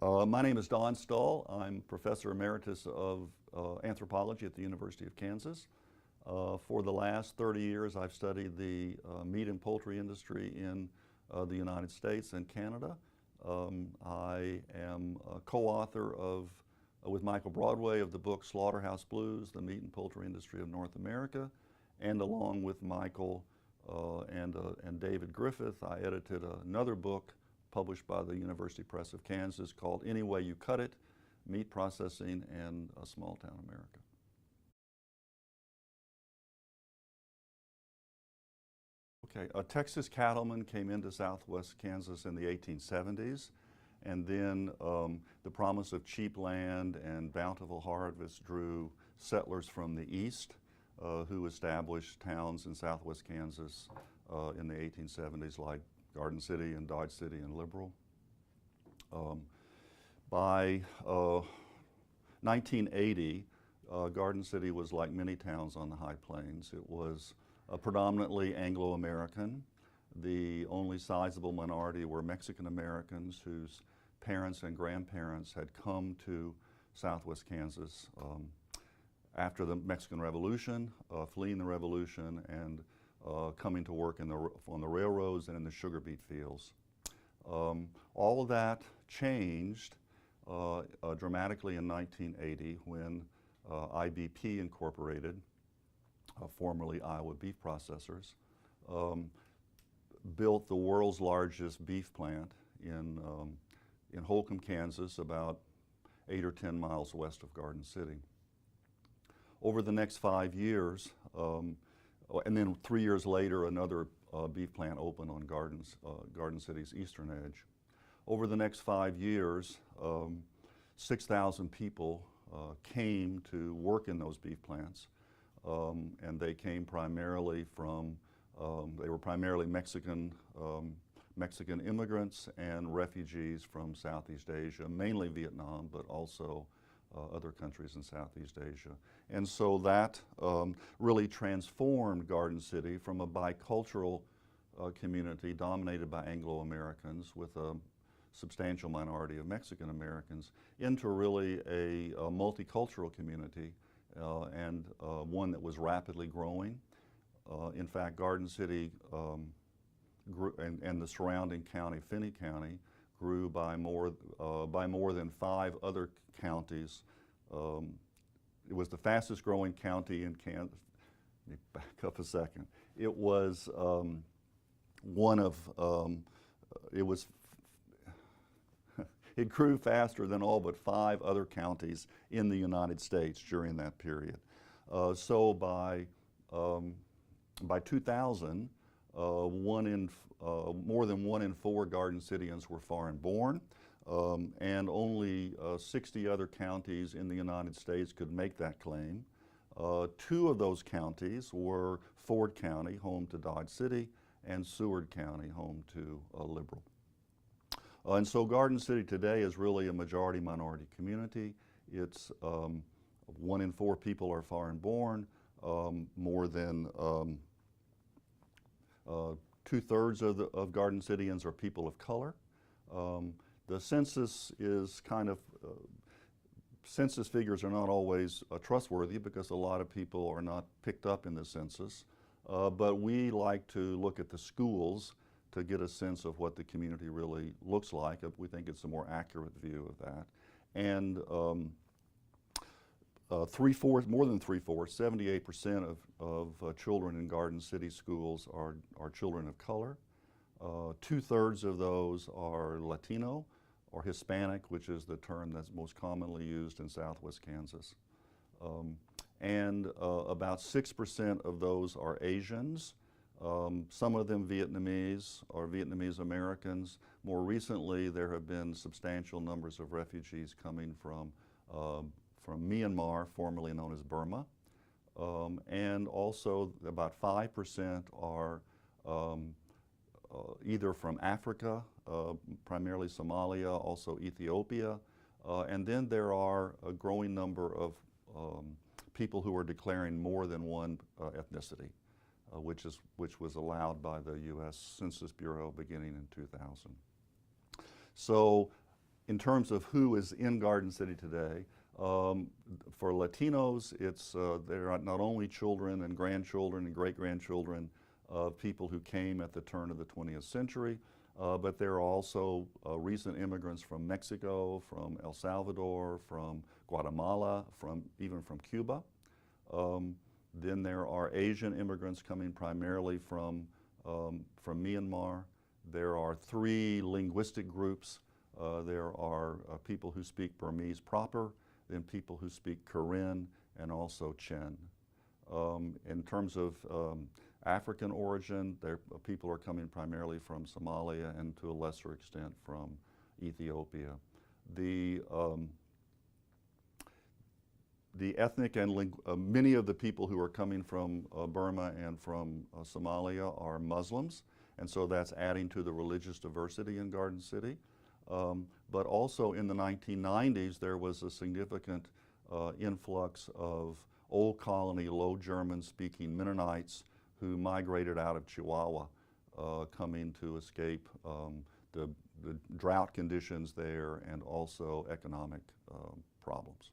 My name is Don Stull. I'm Professor Emeritus of Anthropology at the University of Kansas. For the last 30 years, I've studied the meat and poultry industry in the United States and Canada. I am a co-author with Michael Broadway of the book Slaughterhouse Blues, The Meat and Poultry Industry of North America, and along with Michael and David Griffith, I edited another book published by the University Press of Kansas called Any Way You Cut It, Meat Processing in Small Town America. Okay, Texas cattlemen came into southwest Kansas in the 1870s, and then the promise of cheap land and bountiful harvests drew settlers from the east who established towns in southwest Kansas in the 1870s like Garden City and Dodge City and Liberal. By 1980, Garden City was like many towns on the High Plains. It was predominantly Anglo-American. The only sizable minority were Mexican Americans whose parents and grandparents had come to southwest Kansas after the Mexican Revolution, fleeing the Revolution, and coming to work on the railroads and in the sugar beet fields. All of that changed dramatically in 1980 when IBP Incorporated, formerly Iowa Beef Processors, built the world's largest beef plant in Holcomb, Kansas, about 8 or 10 miles west of Garden City. Over the next 5 years, and then 3 years later, another beef plant opened on Garden City's eastern edge. Over the next 5 years, 6,000 people came to work in those beef plants, and they came primarily from, they were primarily Mexican immigrants and refugees from Southeast Asia, mainly Vietnam, but also other countries in Southeast Asia. And so that really transformed Garden City from a bicultural community dominated by Anglo-Americans with a substantial minority of Mexican Americans into really a multicultural community and one that was rapidly growing. In fact, Garden City grew, and the surrounding county, Finney County, grew by more than 5 other counties. It was the fastest growing county in Kansas. Let me back up a second. It was it grew faster than all but 5 other counties in the United States during that period. So by 2000, more than 1 in 4 Garden Cityans were foreign born, and only 60 other counties in the United States could make that claim. 2 of those counties were Ford County, home to Dodge City, and Seward County, home to Liberal. And so Garden City today is really a majority-minority community. It's 1 in 4 people are foreign born. More than 2/3 of Garden Cityans are people of color. The census is census figures are not always trustworthy because a lot of people are not picked up in the census. But we like to look at the schools to get a sense of what the community really looks like. We think it's a more accurate view of that. And more than 3/4, 78% of children in Garden City schools are children of color. 2/3 of those are Latino or Hispanic, which is the term that's most commonly used in southwest Kansas. And about 6% of those are Asians. Some of them Vietnamese or Vietnamese Americans. More recently, there have been substantial numbers of refugees coming from Myanmar, formerly known as Burma. And also about 5% are either from Africa, primarily Somalia, also Ethiopia. And then there are a growing number of people who are declaring more than one ethnicity, which was allowed by the U.S. Census Bureau beginning in 2000. So in terms of who is in Garden City today, for Latinos, they're not only children and grandchildren and great-grandchildren of people who came at the turn of the 20th century, but there are also recent immigrants from Mexico, from El Salvador, from Guatemala, even from Cuba. Then there are Asian immigrants coming primarily from Myanmar. There are 3 linguistic groups. There are people who speak Burmese proper, then people who speak Karen, and also Chen. In terms of African origin, people are coming primarily from Somalia and to a lesser extent from Ethiopia. The ethnic and many of the people who are coming from Burma and from Somalia are Muslims, and so that's adding to the religious diversity in Garden City. But also in the 1990s, there was a significant influx of Old Colony, Low German-speaking Mennonites who migrated out of Chihuahua, coming to escape the drought conditions there and also economic problems.